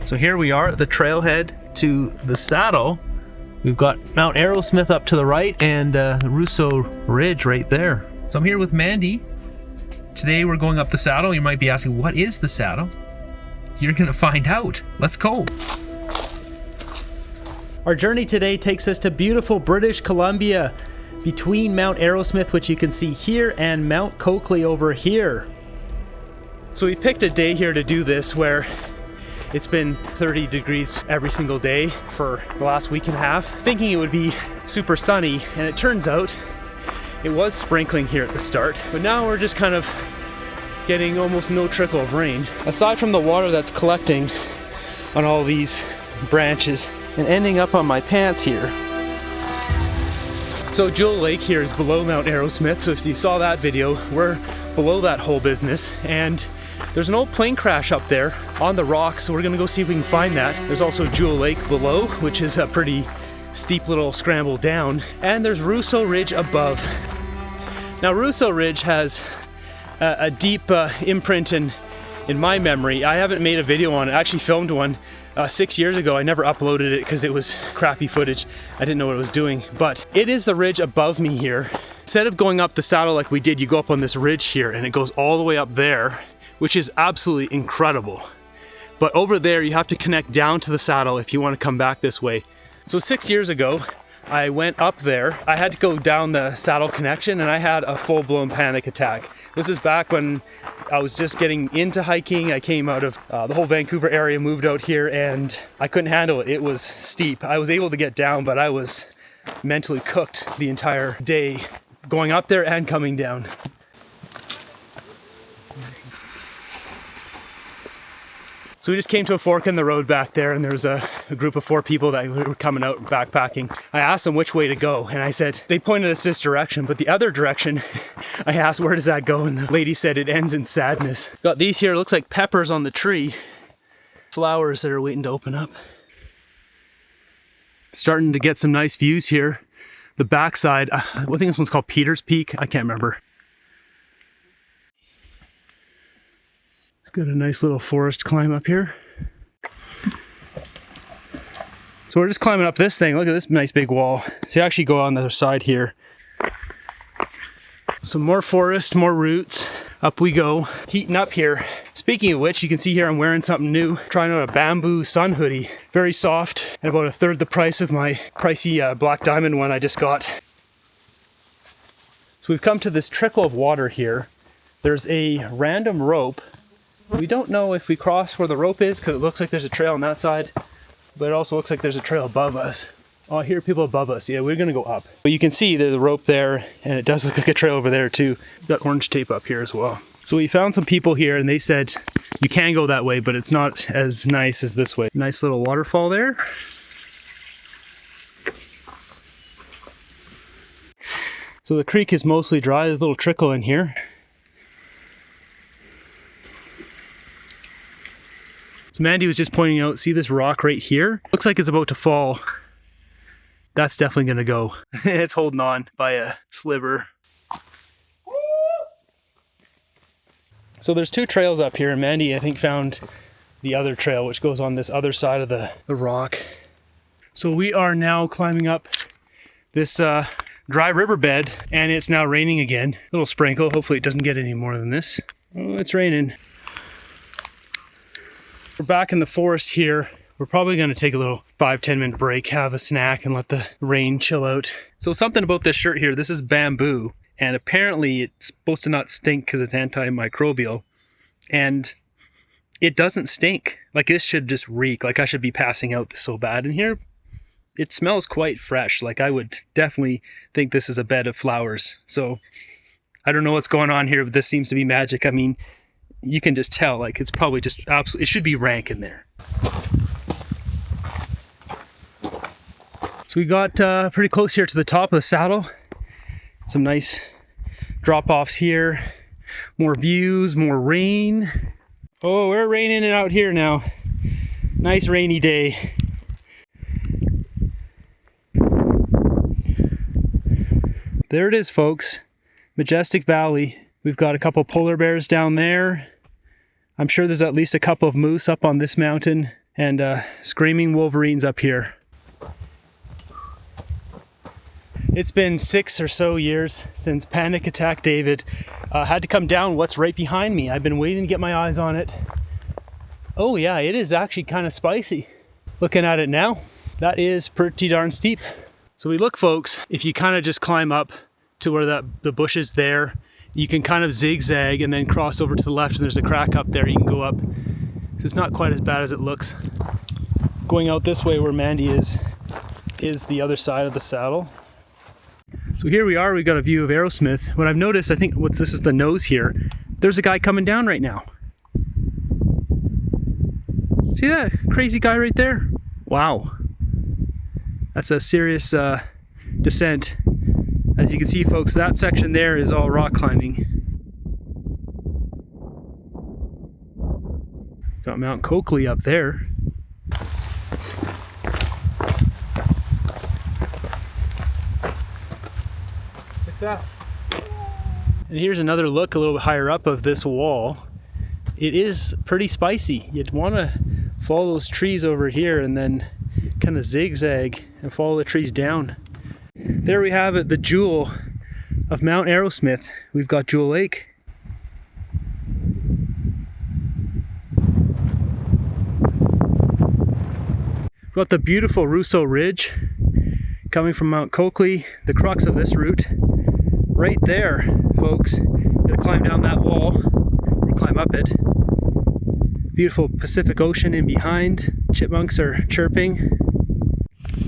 So here we are at the trailhead to the saddle. We've got Mount Arrowsmith up to the right and the Russo Ridge right there. So I'm here with Mandy. Today we're going up the saddle. You might be asking, what is the saddle? You're gonna find out. Let's go. Our journey today takes us to beautiful British Columbia, between Mount Arrowsmith, which you can see here, and Mount Coakley over here. So we picked a day here to do this where it's been 30 degrees every single day for the last week and a half, thinking it would be super sunny, and it turns out it was sprinkling here at the start, but now we're just kind of getting almost no trickle of rain, aside from the water that's collecting on all these branches and ending up on my pants here. So Jewel Lake here is below Mount Arrowsmith, so if you saw that video, we're below that whole business, and there's an old plane crash up there on the rocks, so we're gonna go see if we can find that. There's also Jewel Lake below, which is a pretty steep little scramble down, and there's Russo Ridge above. Now Russo Ridge has a deep imprint in my memory. I haven't made a video on it. I actually filmed one 6 years ago. I never uploaded it because it was crappy footage. I didn't know what I was doing, but it is the ridge above me here. Instead of going up the saddle like we did, you go up on this ridge here and it goes all the way up there, which is absolutely incredible. But over there, you have to connect down to the saddle if you want to come back this way. So 6 years ago, I went up there. I had to go down the saddle connection and I had a full-blown panic attack. This is back when I was just getting into hiking. I came out of the whole Vancouver area, moved out here, and I couldn't handle it. It was steep. I was able to get down, but I was mentally cooked the entire day, going up there and coming down. So we just came to a fork in the road back there, and there's a group of 4 people that were coming out backpacking. I asked them which way to go, and I said, they pointed us this direction, but the other direction, I asked, where does that go? And the lady said it ends in sadness. Got these here, looks like peppers on the tree. Flowers that are waiting to open up. Starting to get some nice views here. The backside, I think this one's called Peter's Peak, I can't remember. Got a nice little forest climb up here. So we're just climbing up this thing. Look at this nice big wall. So you actually go on the other side here. Some more forest, more roots. Up we go, heating up here. Speaking of which, you can see here I'm wearing something new. Trying out a bamboo sun hoodie. Very soft, and about 1/3 the price of my pricey Black Diamond one I just got. So we've come to this trickle of water here. There's a random rope. We don't know if we cross where the rope is because it looks like there's a trail on that side, but it also looks like there's a trail above us. Oh, I hear people above us. Yeah, we're gonna go up. But you can see there's a rope there, and it does look like a trail over there too. Got orange tape up here as well. So we found some people here and they said you can go that way, but it's not as nice as this way. Nice little waterfall there. So the creek is mostly dry. There's a little trickle in here. So Mandy was just pointing out, see this rock right here? Looks like it's about to fall. That's definitely gonna go. It's holding on by a sliver. So there's 2 trails up here, and Mandy, I think, found the other trail, which goes on this other side of the rock. So we are now climbing up this dry riverbed, and it's now raining again. A little sprinkle, hopefully it doesn't get any more than this. Oh, it's raining. We're back in the forest here. We're probably going to take a little 5-10 minute break, have a snack, and let the rain chill out. So something about this shirt here, this is bamboo, and apparently it's supposed to not stink because it's antimicrobial, and it doesn't stink. Like, this should just reek. Like, I should be passing out so bad in here. It smells quite fresh. Like, I would definitely think this is a bed of flowers. So I don't know what's going on here, but this seems to be magic. I mean, you can just tell, like, it's probably just absolutely, it should be rank in there. So we got pretty close here to the top of the saddle. Some nice drop-offs here. More views, more rain. Oh, we're raining it out here now. Nice rainy day. There it is, folks. Majestic Valley. We've got a couple polar bears down there. I'm sure there's at least a couple of moose up on this mountain. and screaming wolverines up here. It's been 6 or so years since Panic Attack David had to come down what's right behind me. I've been waiting to get my eyes on it. Oh yeah, it is actually kind of spicy. Looking at it now, that is pretty darn steep. So we look, folks, if you kind of just climb up to where the bush is there, you can kind of zigzag and then cross over to the left, and there's a crack up there you can go up. So it's not quite as bad as it looks. Going out this way where Mandy is the other side of the saddle. So here we are, we've got a view of Arrowsmith. What I've noticed, I think this is the nose here, there's a guy coming down right now. See that crazy guy right there? Wow. That's a serious descent. As you can see, folks, that section there is all rock climbing. Got Mount Coakley up there. Success. And here's another look a little bit higher up of this wall. It is pretty spicy. You'd want to follow those trees over here and then kind of zigzag and follow the trees down. There we have it, the jewel of Mount Arrowsmith. We've got Jewel Lake. We've got the beautiful Russo Ridge coming from Mount Coakley, the crux of this route. Right there, folks. Gonna climb down that wall, or climb up it. Beautiful Pacific Ocean in behind. Chipmunks are chirping.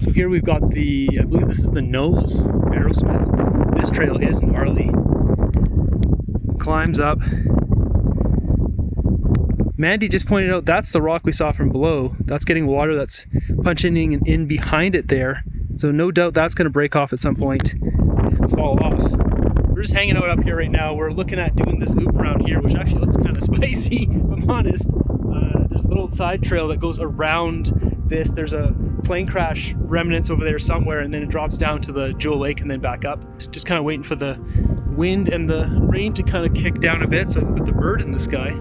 So here we've got I believe this is the nose of Arrowsmith. This trail is gnarly. Climbs up. Mandy just pointed out that's the rock we saw from below. That's getting water that's punching in behind it there. So no doubt that's going to break off at some point and fall off. We're just hanging out up here right now. We're looking at doing this loop around here, which actually looks kind of spicy, if I'm honest. There's a little side trail that goes around this. There's a plane crash remnants over there somewhere, and then it drops down to the Jewel Lake and then back up. Just kind of waiting for the wind and the rain to kind of kick down a bit so I can put the bird in the sky.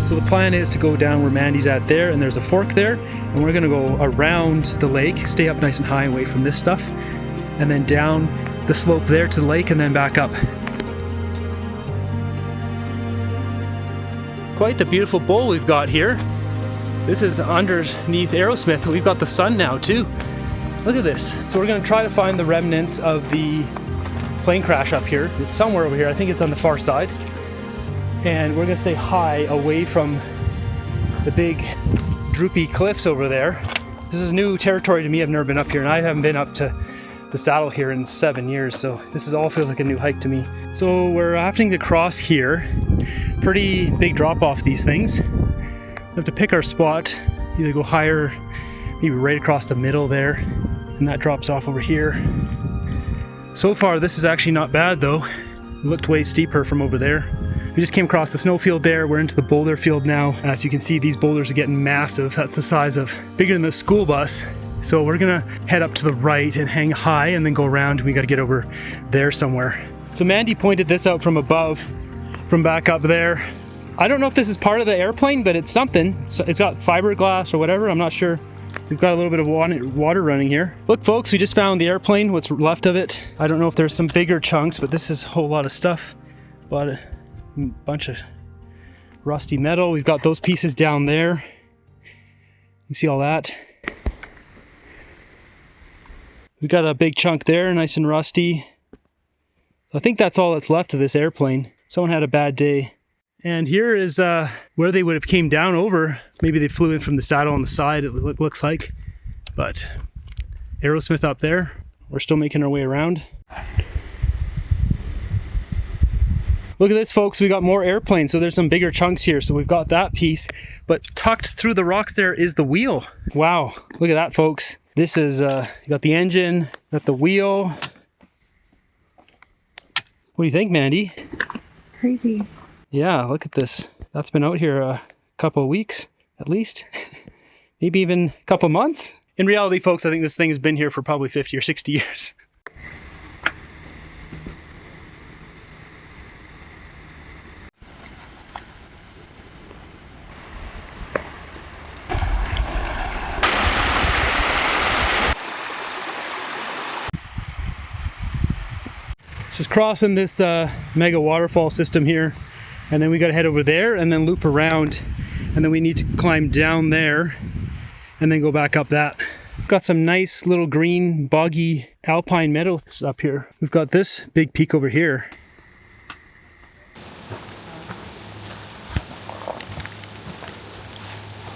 So the plan is to go down where Mandy's at there, and there's a fork there, and we're gonna go around the lake, stay up nice and high away from this stuff, and then down the slope there to the lake and then back up. Quite the beautiful bowl we've got here. This is underneath Arrowsmith. We've got the sun now too. Look at this. So we're gonna try to find the remnants of the plane crash up here. It's somewhere over here. I think it's on the far side. And we're gonna stay high away from the big droopy cliffs over there. This is new territory to me. I've never been up here, and I haven't been up to the saddle here in 7 years, so this all feels like a new hike to me. So we're having to cross here. Pretty big drop off, these things. We have to pick our spot, either go higher, maybe right across the middle there, and that drops off over here. So far this is actually not bad though. It looked way steeper from over there. We just came across the snow field there. We're into the boulder field now. As you can see, these boulders are getting massive. That's the size of, bigger than the school bus. So we're gonna head up to the right and hang high and then go around. We gotta get over there somewhere. So Mandy pointed this out from above, from back up there. I don't know if this is part of the airplane, but it's something. So it's got fiberglass or whatever, I'm not sure. We've got a little bit of water running here. Look folks, we just found the airplane, what's left of it. I don't know if there's some bigger chunks, but this is a whole lot of stuff. A bunch of rusty metal. We've got those pieces down there. You see all that? We've got a big chunk there, nice and rusty. I think that's all that's left of this airplane. Someone had a bad day. And here is where they would have came down over. Maybe they flew in from the saddle on the side, it looks like. But Aerosmith up there. We're still making our way around. Look at this folks, we got more airplanes, so there's some bigger chunks here. So we've got that piece, but tucked through the rocks there is the wheel. Wow, look at that folks. This is, you got the engine, got the wheel. What do you think, Mandy? It's crazy. Yeah, look at this. That's been out here a couple of weeks, at least. Maybe even a couple months. In reality, folks, I think this thing has been here for probably 50 or 60 years. So it's crossing this mega waterfall system here, and then we got to head over there and then loop around, and then we need to climb down there and then go back up that. We've got some nice little green boggy alpine meadows up here. We've got this big peak over here.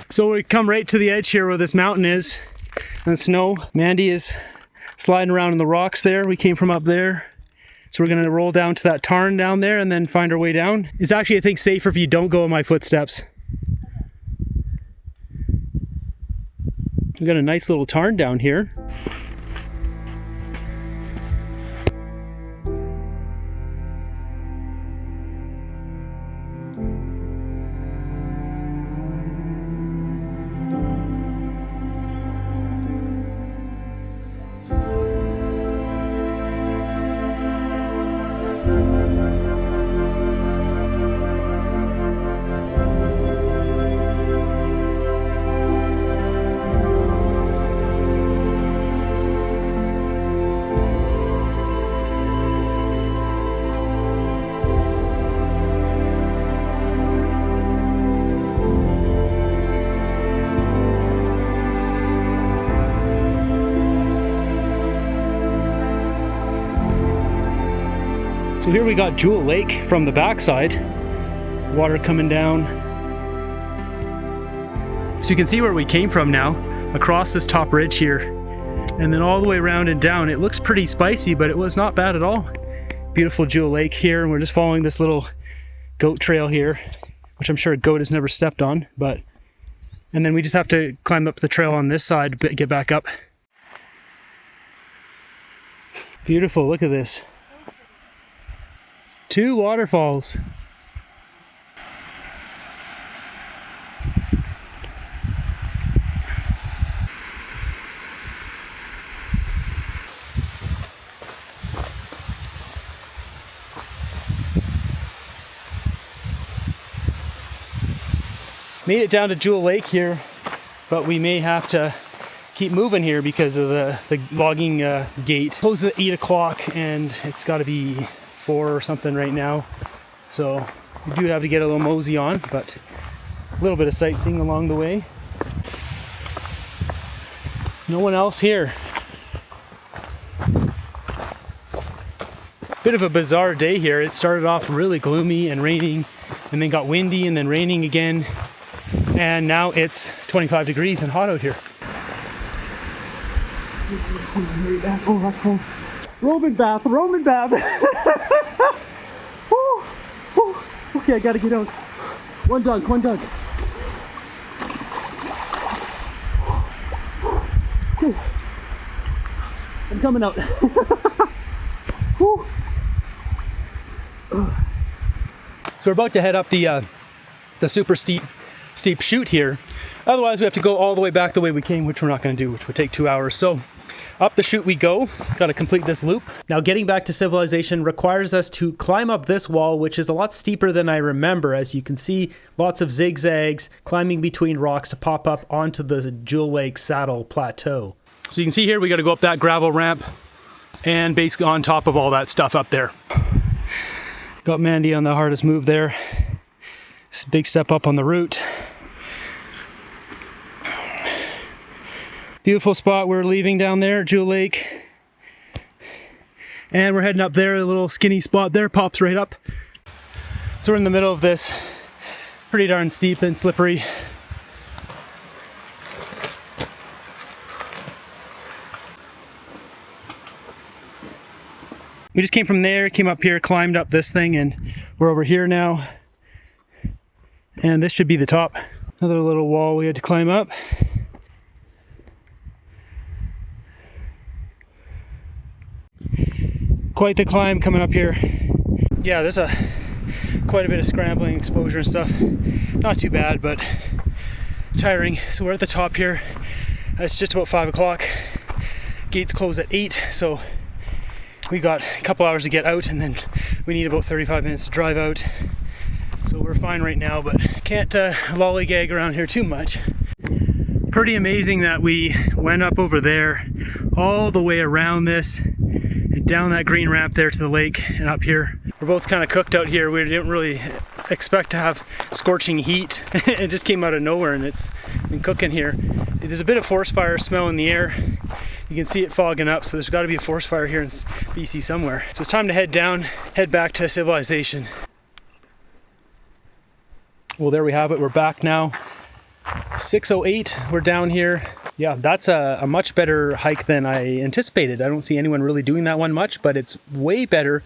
So we come right to the edge here where this mountain is and snow. Mandy is sliding around in the rocks there. We came from up there. So we're gonna roll down to that tarn down there and then find our way down. It's actually, I think, safer if you don't go in my footsteps. We've got a nice little tarn down here. So here we got Jewel Lake from the backside. Water coming down. So you can see where we came from now, across this top ridge here, and then all the way around and down. It looks pretty spicy, but it was not bad at all. Beautiful Jewel Lake here, and we're just following this little goat trail here, which I'm sure a goat has never stepped on, but, and then we just have to climb up the trail on this side, get back up. Beautiful, look at this. 2 waterfalls. Made it down to Jewel Lake here, but we may have to keep moving here because of the logging gate. Closes at 8 o'clock and it's got to be 4 or something right now, so we do have to get a little mosey on, but a little bit of sightseeing along the way. No one else here. Bit of a bizarre day here. It started off really gloomy and raining, and then got windy and then raining again, and now it's 25 degrees and hot out here. Oh, that's cool. Roman bath, Roman bath. Woo, woo. Okay, I gotta get out. One dunk, one dunk. Okay. I'm coming out. Woo. So we're about to head up the super steep steep chute here. Otherwise we have to go all the way back the way we came, which we're not going to do, which would take 2 hours. So up the chute we go, got to complete this loop. Now getting back to civilization requires us to climb up this wall, which is a lot steeper than I remember. As you can see, lots of zigzags, climbing between rocks to pop up onto the Jewel Lake Saddle Plateau. So you can see here, we got to go up that gravel ramp and basically on top of all that stuff up there. Got Mandy on the hardest move there. It's a big step up on the route. Beautiful spot we're leaving down there, Jewel Lake. And we're heading up there, a little skinny spot there, pops right up. So we're in the middle of this, pretty darn steep and slippery. We just came from there, came up here, climbed up this thing, and we're over here now. And this should be the top. Another little wall we had to climb up. Quite the climb coming up here. Yeah, there's quite a bit of scrambling, exposure and stuff. Not too bad, but tiring. So we're at the top here. It's just about 5 o'clock. Gates close at 8, so we got a couple hours to get out, and then we need about 35 minutes to drive out. So we're fine right now, but can't lollygag around here too much. Pretty amazing that we went up over there, all the way around this, and down that green ramp there to the lake, and up here. We're both kind of cooked out here. We didn't really expect to have scorching heat. It just came out of nowhere, and it's been cooking here. There's a bit of forest fire smell in the air. You can see it fogging up, so there's got to be a forest fire here in BC somewhere. So it's time to head down, head back to civilization. Well, there we have it. We're back now. 6:08, we're down here. Yeah, that's a much better hike than I anticipated. I don't see anyone really doing that one much, but it's way better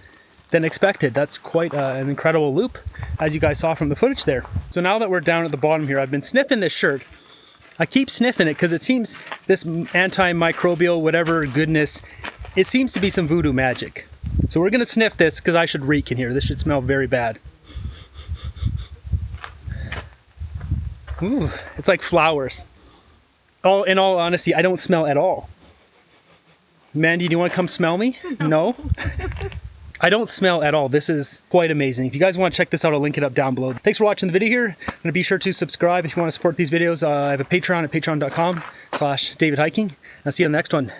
than expected. That's quite an incredible loop, as you guys saw from the footage there. So now that we're down at the bottom here, I've been sniffing this shirt. I keep sniffing it because it seems this antimicrobial whatever goodness, it seems to be some voodoo magic. So we're gonna sniff this because I should reek in here. This should smell very bad. Ooh, it's like flowers. In all honesty, I don't smell at all. Mandy, do you want to come smell me? No? I don't smell at all. This is quite amazing. If you guys want to check this out, I'll link it up down below. Thanks for watching the video here. And be sure to subscribe if you want to support these videos. I have a Patreon at patreon.com/DavidHiking. I'll see you on the next one.